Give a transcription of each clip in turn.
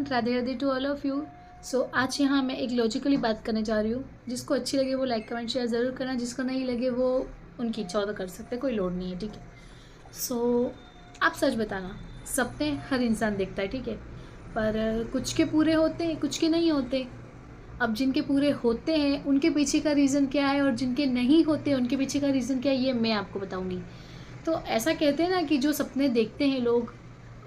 Everyone, Radhe Radhe to all of you. So आज यहाँ मैं एक लॉजिकली बात करने जा रही हूँ। जिसको अच्छी लगे वो लाइक कमेंट शेयर ज़रूर करना, जिसको नहीं लगे वो उनकी इच्छा हो तो कर सकते, कोई लोड नहीं है, ठीक है। सो आप सच बताना, सपने हर इंसान देखता है, ठीक है, पर कुछ के पूरे होते हैं, कुछ के नहीं होते। अब जिनके पूरे होते हैं उनके पीछे का रीज़न क्या है, और जिनके नहीं होते उनके पीछे का रीज़न क्या है, ये मैं आपको बताऊँगी। तो ऐसा कहते हैं ना कि जो सपने देखते हैं लोग,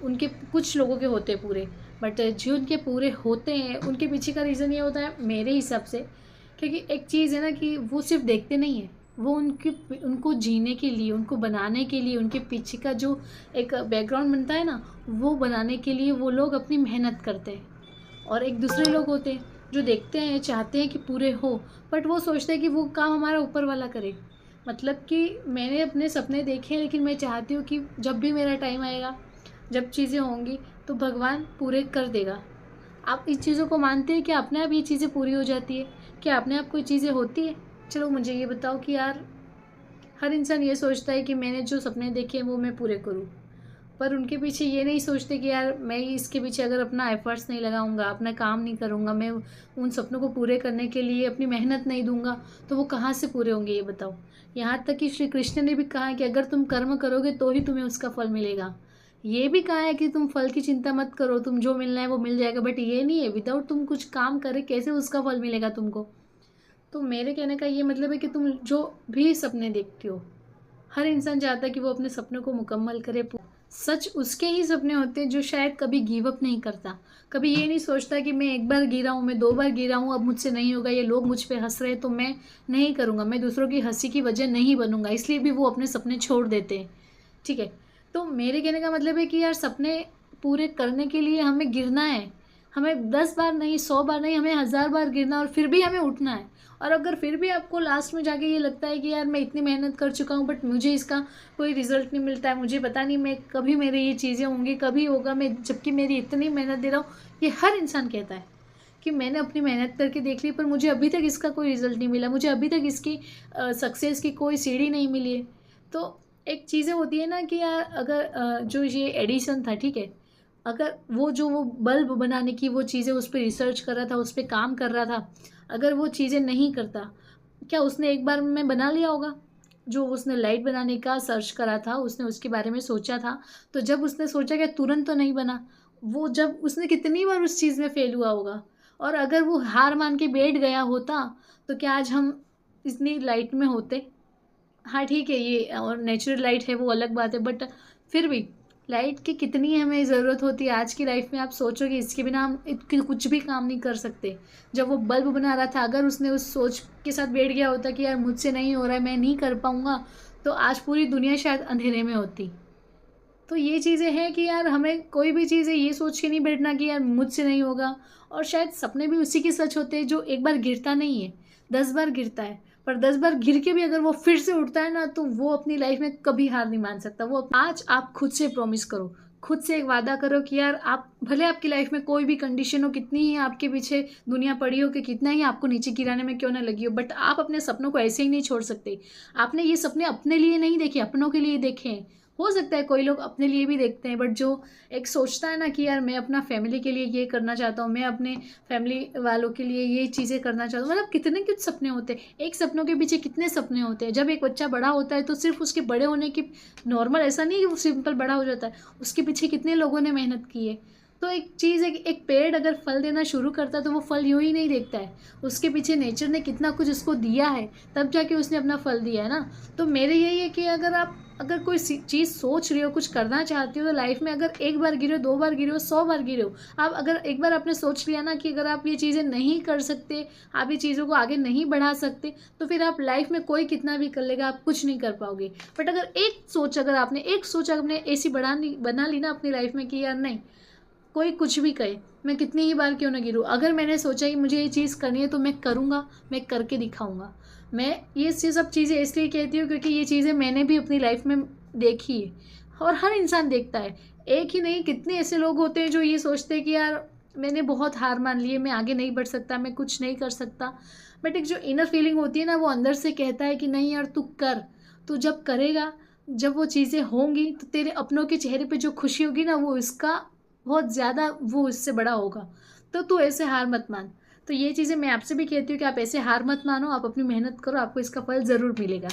उनके कुछ लोगों के होते हैं पूरे, बट जो उनके पूरे होते हैं उनके पीछे का रीज़न ये होता है मेरे हिसाब से। क्योंकि एक चीज़ है ना कि वो सिर्फ देखते नहीं हैं, वो उनको जीने के लिए, उनको बनाने के लिए, उनके पीछे का जो एक बैकग्राउंड बनता है ना, वो बनाने के लिए वो लोग अपनी मेहनत करते हैं। और एक दूसरे लोग होते हैं जो देखते हैं, चाहते हैं कि पूरे हो, बट वो सोचते हैं कि वो काम हमारा ऊपर वाला करे। मतलब कि मैंने अपने सपने देखे हैं, लेकिन मैं चाहती हूँ कि जब भी मेरा टाइम आएगा, जब चीज़ें होंगी, तो भगवान पूरे कर देगा। आप इस चीज़ों को मानते हैं कि अपने आप ये चीज़ें पूरी हो जाती है? क्या अपने आप कोई चीज़ें होती है? चलो मुझे ये बताओ कि यार, हर इंसान ये सोचता है कि मैंने जो सपने देखे हैं वो मैं पूरे करूँ। पर उनके पीछे ये नहीं सोचते कि यार मैं इसके पीछे अगर अपना एफ़र्ट्स नहीं लगाऊँगा, अपना काम नहीं करूँगा, मैं उन सपनों को पूरे करने के लिए अपनी मेहनत नहीं दूँगा, तो वो कहाँ से पूरे होंगे, ये बताओ? यहाँ तक कि श्री कृष्ण ने भी कहा है कि अगर तुम कर्म करोगे तो ही तुम्हें उसका फल मिलेगा। ये भी कहा है कि तुम फल की चिंता मत करो, तुम जो मिलना है वो मिल जाएगा, बट ये नहीं है विदाउट तुम कुछ काम करे कैसे उसका फल मिलेगा तुमको? तो मेरे कहने का ये मतलब है कि तुम जो भी सपने देखते हो, हर इंसान चाहता है कि वो अपने सपनों को मुकम्मल करे। सच उसके ही सपने होते हैं जो शायद कभी गिव अप नहीं करता, कभी ये नहीं सोचता कि मैं एक बार गिरा हूँ, मैं 2 बार गिरा हूँ, अब मुझसे नहीं होगा, ये लोग मुझ पे हँस रहे हैं तो मैं नहीं करूँगा, मैं दूसरों की हँसी की वजह नहीं बनूँगा, इसलिए भी वो अपने सपने छोड़ देते हैं, ठीक है। तो मेरे कहने का मतलब है कि यार सपने पूरे करने के लिए हमें गिरना है, हमें 10 बार नहीं, 100 बार नहीं, हमें 1000 बार गिरना, और फिर भी हमें उठना है। और अगर फिर भी आपको लास्ट में जाके ये लगता है कि यार मैं इतनी मेहनत कर चुका हूँ बट मुझे इसका कोई रिज़ल्ट नहीं मिलता है, मुझे पता नहीं मैं कभी मेरे ये चीज़ें होंगी, कभी होगा, मैं जबकि मेरी इतनी मेहनत दे रहा हूँ, ये हर इंसान कहता है कि मैंने अपनी मेहनत करके देख ली पर मुझे अभी तक इसका कोई रिज़ल्ट नहीं मिला, मुझे अभी तक इसकी सक्सेस की कोई सीढ़ी नहीं मिली है। तो एक चीज़ें होती है ना कि यार अगर जो ये एडिसन था, ठीक है, अगर वो बल्ब बनाने की वो चीज़ें उस पे रिसर्च कर रहा था, उस पे काम कर रहा था, अगर वो चीज़ें नहीं करता, क्या उसने एक बार में बना लिया होगा? जो उसने लाइट बनाने का सर्च करा था, उसने उसके बारे में सोचा था, तो जब उसने सोचा क्या तुरंत तो नहीं बना। वो जब उसने कितनी बार उस चीज़ में फ़ेल हुआ होगा, और अगर वो हार मान के बैठ गया होता, तो क्या आज हम इतनी लाइट में होते? हाँ, ठीक है, ये और नेचुरल लाइट है वो अलग बात है, बट फिर भी लाइट की कितनी हमें ज़रूरत होती है आज की लाइफ में। आप सोचो कि इसके बिना हम कुछ भी काम नहीं कर सकते। जब वो बल्ब बना रहा था, अगर उसने उस सोच के साथ बैठ गया होता कि यार मुझसे नहीं हो रहा है, मैं नहीं कर पाऊँगा, तो आज पूरी दुनिया शायद अंधेरे में होती। तो ये चीज़ें हैं कि यार हमें कोई भी चीज़ है ये सोच के नहीं बैठना कि यार मुझसे नहीं होगा। और शायद सपने भी उसी के सच होते हैं जो एक बार गिरता नहीं है, 10 बार गिरता है। पर 10 बार गिर के भी अगर वो फिर से उठता है ना, तो वो अपनी लाइफ में कभी हार नहीं मान सकता। वो आज आप खुद से प्रॉमिस करो, खुद से एक वादा करो कि यार आप भले आपकी लाइफ में कोई भी कंडीशन हो, कितनी ही आपके पीछे दुनिया पड़ी हो, कि कितना ही आपको नीचे गिराने में क्यों ना लगी हो, बट आप अपने सपनों को ऐसे ही नहीं छोड़ सकते। आपने ये सपने अपने लिए नहीं देखे, अपनों के लिए देखे हैं। हो सकता है कोई लोग अपने लिए भी देखते हैं, बट जो एक सोचता है ना कि यार मैं अपना फैमिली के लिए ये करना चाहता हूँ, मैं अपने फैमिली वालों के लिए ये चीज़ें करना चाहता हूँ, मतलब कितने कुछ सपने होते हैं। एक सपनों के पीछे कितने सपने होते हैं। जब एक बच्चा बड़ा होता है तो सिर्फ उसके बड़े होने की नॉर्मल ऐसा नहीं कि वो सिंपल बड़ा हो जाता है, उसके पीछे कितने लोगों ने मेहनत की है। तो एक चीज़ है कि एक पेड़ अगर फल देना शुरू करता है तो वो फल यूं ही नहीं देखता है, उसके पीछे नेचर ने कितना कुछ उसको दिया है, तब जाके उसने अपना फल दिया है ना। तो मेरे यही है कि अगर कोई चीज़ सोच रही हो, कुछ करना चाहती हो, तो लाइफ में अगर एक बार गिरे हो, 2 बार गिरे हो, 100 बार गिरे हो, आप अगर एक बार आपने सोच लिया ना कि अगर आप ये चीज़ें नहीं कर सकते, आप ये चीज़ों को आगे नहीं बढ़ा सकते, तो फिर आप लाइफ में कोई कितना भी कर लेगा, आप कुछ नहीं कर पाओगे। बट अगर एक सोच आपने ऐसी बना ली ना अपनी लाइफ में कि यार नहीं, कोई कुछ भी कहे, मैं कितनी ही बार क्यों ना गिरूँ, अगर मैंने सोचा कि मुझे ये चीज़ करनी है तो मैं करूँगा, मैं करके दिखाऊँगा। मैं ये सब चीज़ें इसलिए कहती हूँ क्योंकि ये चीज़ें मैंने भी अपनी लाइफ में देखी है, और हर इंसान देखता है। एक ही नहीं, कितने ऐसे लोग होते हैं जो ये सोचते हैं कि यार मैंने बहुत हार मान ली है, मैं आगे नहीं बढ़ सकता, मैं कुछ नहीं कर सकता। बट एक जो इनर फीलिंग होती है ना, वो अंदर से कहता है कि नहीं यार तू कर, तू जब करेगा, जब वो चीज़ें होंगी तो तेरे अपनों के चेहरे पे जो खुशी होगी ना, वो इसका बहुत ज़्यादा वो इससे बड़ा होगा। तो तू ऐसे हार मत मान। तो ये चीज़ें मैं आपसे भी कहती हूँ कि आप ऐसे हार मत मानो, आप अपनी मेहनत करो, आपको इसका फल ज़रूर मिलेगा।